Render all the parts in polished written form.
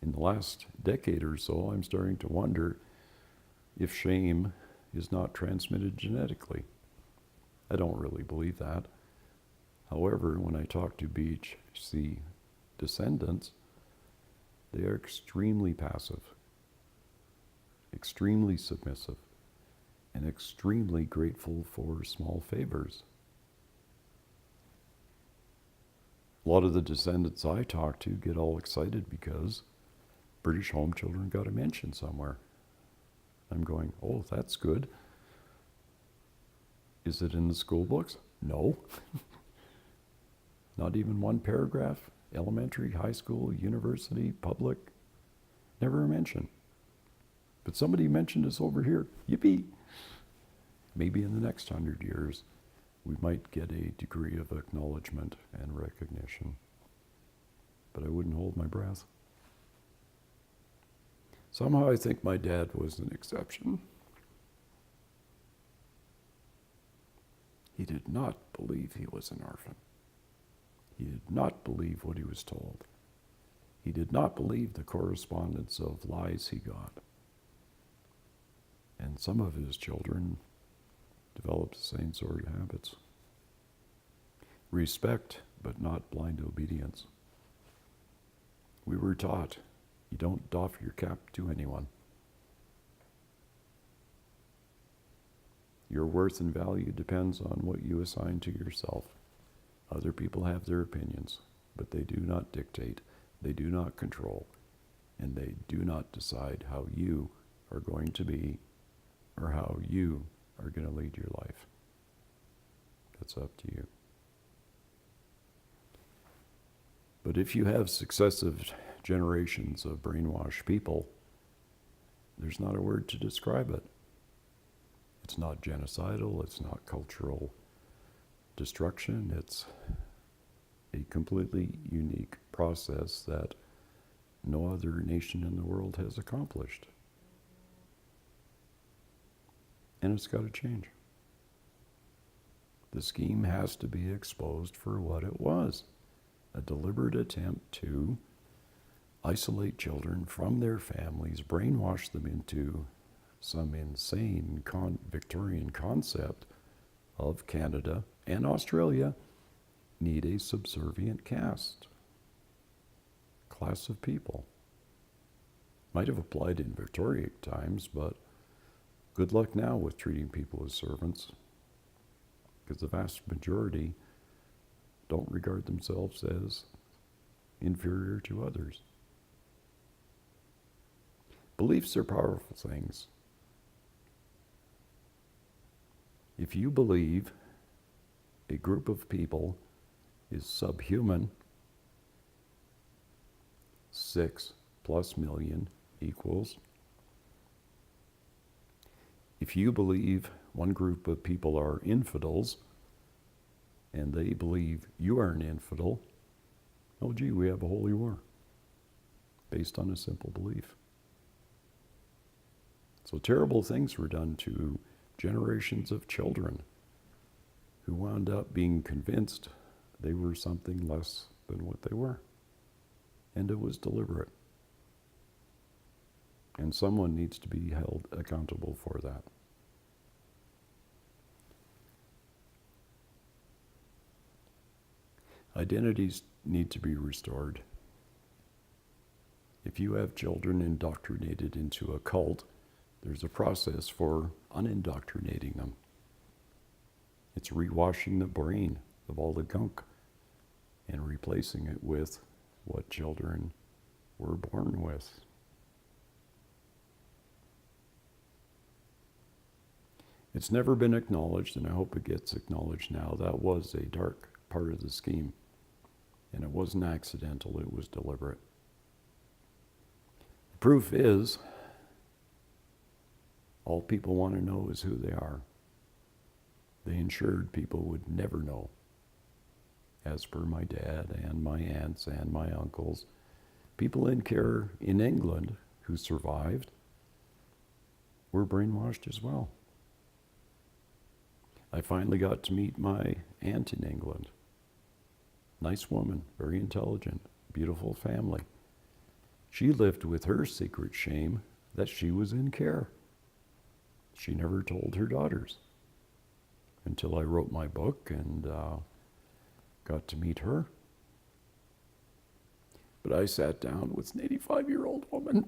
In the last decade or so, I'm starting to wonder if shame is not transmitted genetically. I don't really believe that. However, when I talk to BHC descendants, they are extremely passive, extremely submissive, and extremely grateful for small favors. A lot of the descendants I talk to get all excited because British home children got a mention somewhere. I'm going, oh, that's good. Is it in the school books? No. Not even one paragraph. Elementary, high school, university, public, never a mention. But somebody mentioned us over here. Yippee! Maybe in the next 100 years, we might get a degree of acknowledgement and recognition. But I wouldn't hold my breath. Somehow I think my dad was an exception. He did not believe he was an orphan. He did not believe what he was told. He did not believe the correspondence of lies he got. And some of his children developed the same sort of habits. Respect, but not blind obedience. We were taught, you don't doff your cap to anyone. Your worth and value depends on what you assign to yourself. Other people have their opinions, but they do not dictate, they do not control, and they do not decide how you are going to be or how you are going to lead your life. That's up to you. But if you have successive generations of brainwashed people, there's not a word to describe it. It's not genocidal, it's not cultural destruction, it's a completely unique process that no other nation in the world has accomplished. And it's got to change. The scheme has to be exposed for what it was, a deliberate attempt to isolate children from their families, brainwash them into some insane Victorian concept of Canada and Australia need a subservient caste, class of people. Might have applied in Victorian times, but good luck now with treating people as servants, because the vast majority don't regard themselves as inferior to others. Beliefs are powerful things. If you believe a group of people is subhuman, 6+ million equals. If you believe one group of people are infidels, and they believe you are an infidel, oh gee, we have a holy war, based on a simple belief. So terrible things were done to generations of children who wound up being convinced they were something less than what they were. And it was deliberate. And someone needs to be held accountable for that. Identities need to be restored. If you have children indoctrinated into a cult, there's a process for unindoctrinating them. It's rewashing the brain of all the gunk and replacing it with what children were born with. It's never been acknowledged, and I hope it gets acknowledged now. That was a dark part of the scheme. And it wasn't accidental, it was deliberate. The proof is, all people want to know is who they are. They ensured people would never know. As per my dad and my aunts and my uncles, people in care in England who survived were brainwashed as well. I finally got to meet my aunt in England. Nice woman, very intelligent, beautiful family. She lived with her secret shame that she was in care. She never told her daughters until I wrote my book and got to meet her. But I sat down with an 85-year-old woman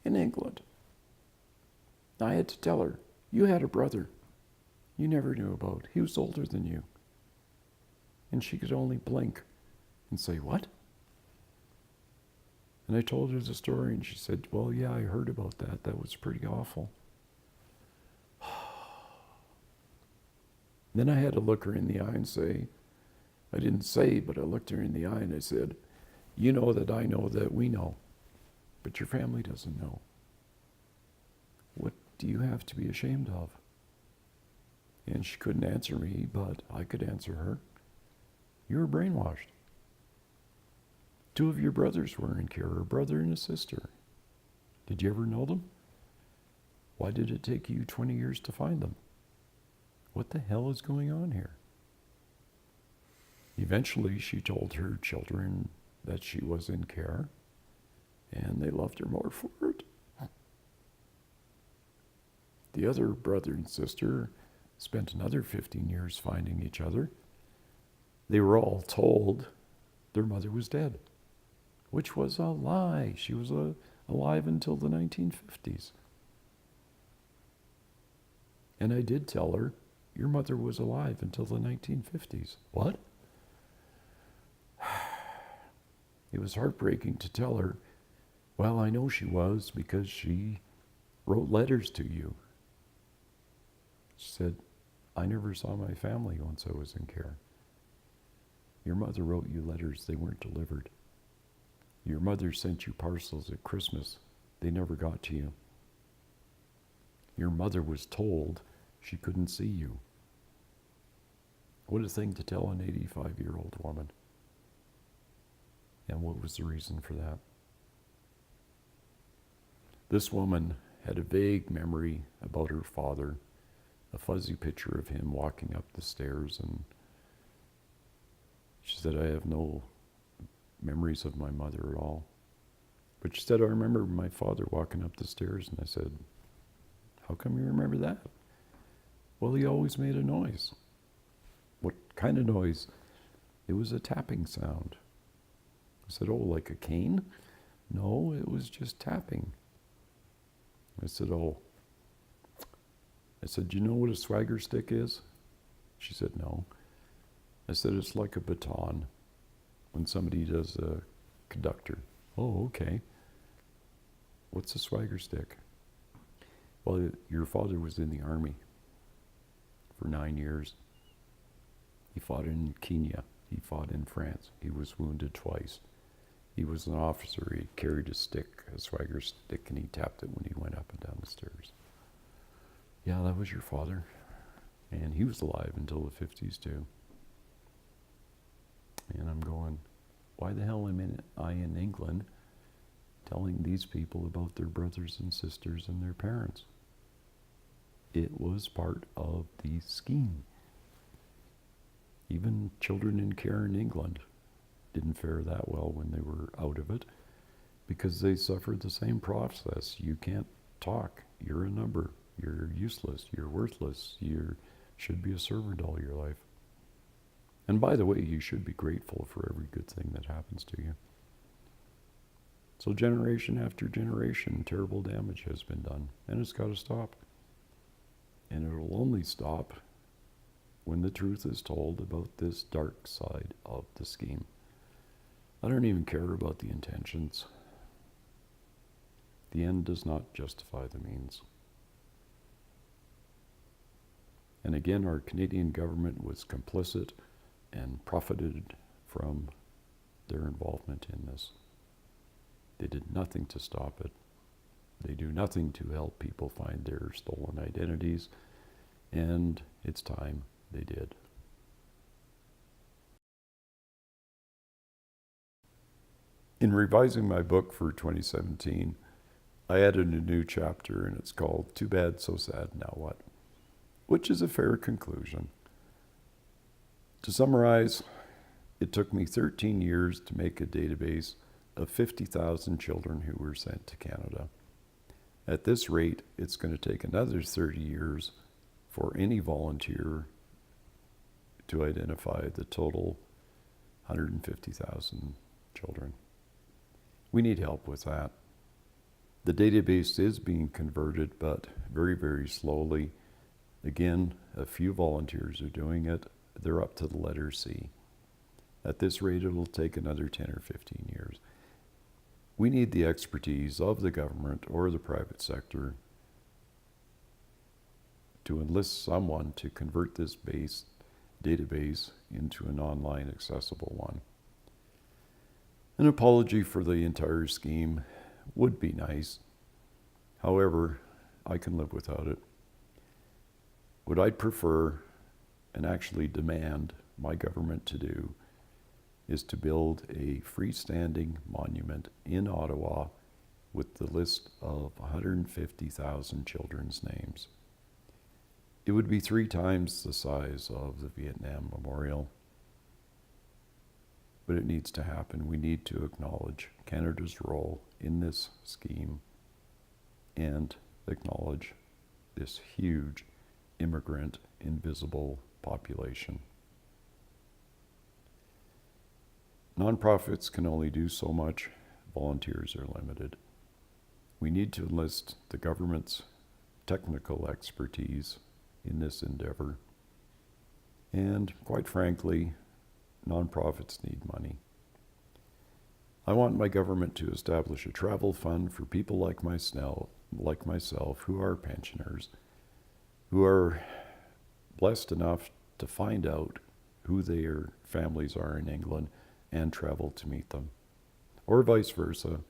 in England. I had to tell her, you had a brother you never knew about. He was older than you. And she could only blink and say, what? And I told her the story, and she said, well, yeah, I heard about that. That was pretty awful. Then I had to look her in the eye and say, I didn't say, but I looked her in the eye and I said, you know that I know that we know, but your family doesn't know. What do you have to be ashamed of? And she couldn't answer me, but I could answer her. You were brainwashed. 2 of your brothers were in care, a brother and a sister. Did you ever know them? Why did it take you 20 years to find them? What the hell is going on here? Eventually, she told her children that she was in care, and they loved her more for it. The other brother and sister spent another 15 years finding each other. They were all told their mother was dead, which was a lie. She was alive until the 1950s. And I did tell her, your mother was alive until the 1950s. What? It was heartbreaking to tell her, well, I know she was because she wrote letters to you. She said, I never saw my family once I was in care. Your mother wrote you letters, they weren't delivered. Your mother sent you parcels at Christmas, they never got to you. Your mother was told she couldn't see you. What a thing to tell an 85-year-old woman. And what was the reason for that? This woman had a vague memory about her father, a fuzzy picture of him walking up the stairs, and she said, I have no memories of my mother at all. But she said, I remember my father walking up the stairs, and I said, how come you remember that? Well, he always made a noise. What kind of noise? It was a tapping sound. I said, oh, like a cane? No, it was just tapping. I said, oh. I said, do you know what a swagger stick is? She said, no. I said, it's like a baton when somebody does a conductor. Oh, okay. What's a swagger stick? Well, your father was in the army for 9 years. He fought in Kenya. He fought in France. He was wounded twice. He was an officer. He carried a stick, a swagger stick, and he tapped it when he went up and down the stairs. Yeah, that was your father. And he was alive until the 50s too. And I'm going, why the hell am I in England telling these people about their brothers and sisters and their parents? It was part of the scheme. Even children in care in England didn't fare that well when they were out of it because they suffered the same process. You can't talk. You're a number. You're useless. You're worthless. You should be a servant all your life. And by the way, you should be grateful for every good thing that happens to you. So generation after generation, terrible damage has been done, and it's got to stop. And it'll only stop when the truth is told about this dark side of the scheme. I don't even care about the intentions. The end does not justify the means. And again, our Canadian government was complicit and profited from their involvement in this. They did nothing to stop it. They do nothing to help people find their stolen identities, and it's time they did. In revising my book for 2017, I added a new chapter, and it's called Too Bad, So Sad, Now What? Which is a fair conclusion. To summarize, It took me 13 years to make a database of 50,000 children who were sent to Canada. At this rate, it's going to take another 30 years for any volunteer to identify the total 150,000 children. We need help with that. The database is being converted, but very, very slowly. Again, a few volunteers are doing it. They're up to the letter C. At this rate, it will take another 10 or 15 years. We need the expertise of the government or the private sector to enlist someone to convert this database into an online accessible one. An apology for the entire scheme would be nice. However, I can live without it. What I'd prefer and actually demand my government to do is to build a freestanding monument in Ottawa with the list of 150,000 children's names. It would be 3 times the size of the Vietnam Memorial, but it needs to happen. We need to acknowledge Canada's role in this scheme and acknowledge this huge immigrant, invisible population. Nonprofits can only do so much. Volunteers are limited. We need to enlist the government's technical expertise in this endeavor. And quite frankly, nonprofits need money. I want my government to establish a travel fund for people like myself who are pensioners, who are blessed enough to find out who their families are in England and travel to meet them. Or vice versa,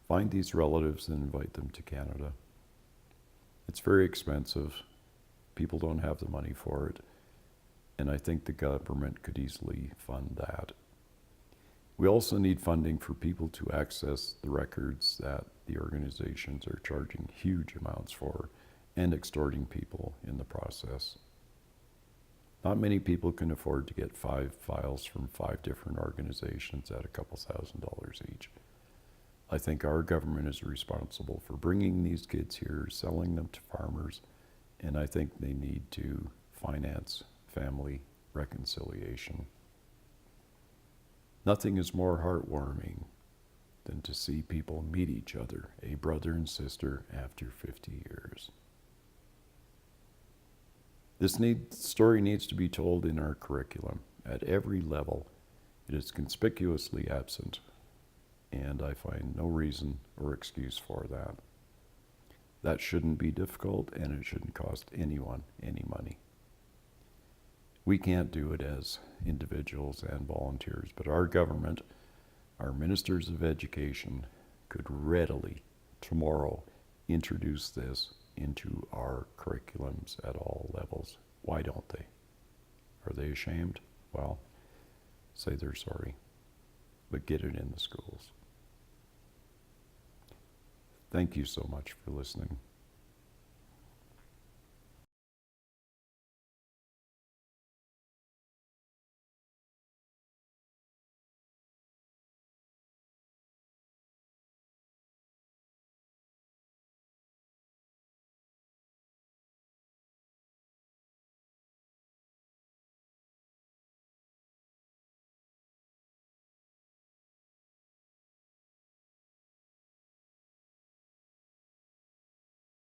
find these relatives and invite them to Canada. It's very expensive. People don't have the money for it. And I think the government could easily fund that. We also need funding for people to access the records that the organizations are charging huge amounts for and extorting people in the process. Not many people can afford to get 5 files from 5 different organizations at a couple $1,000s each. I think our government is responsible for bringing these kids here, selling them to farmers, and I think they need to finance family reconciliation. Nothing is more heartwarming than to see people meet each other, a brother and sister, after 50 years. This story needs to be told in our curriculum at every level. It is conspicuously absent, and I find no reason or excuse for that. That shouldn't be difficult, and it shouldn't cost anyone any money. We can't do it as individuals and volunteers, but our government, our ministers of education, could readily tomorrow introduce this into our curriculums at all levels. Why don't they? Are they ashamed? Well, say they're sorry, but get it in the schools. Thank you so much for listening.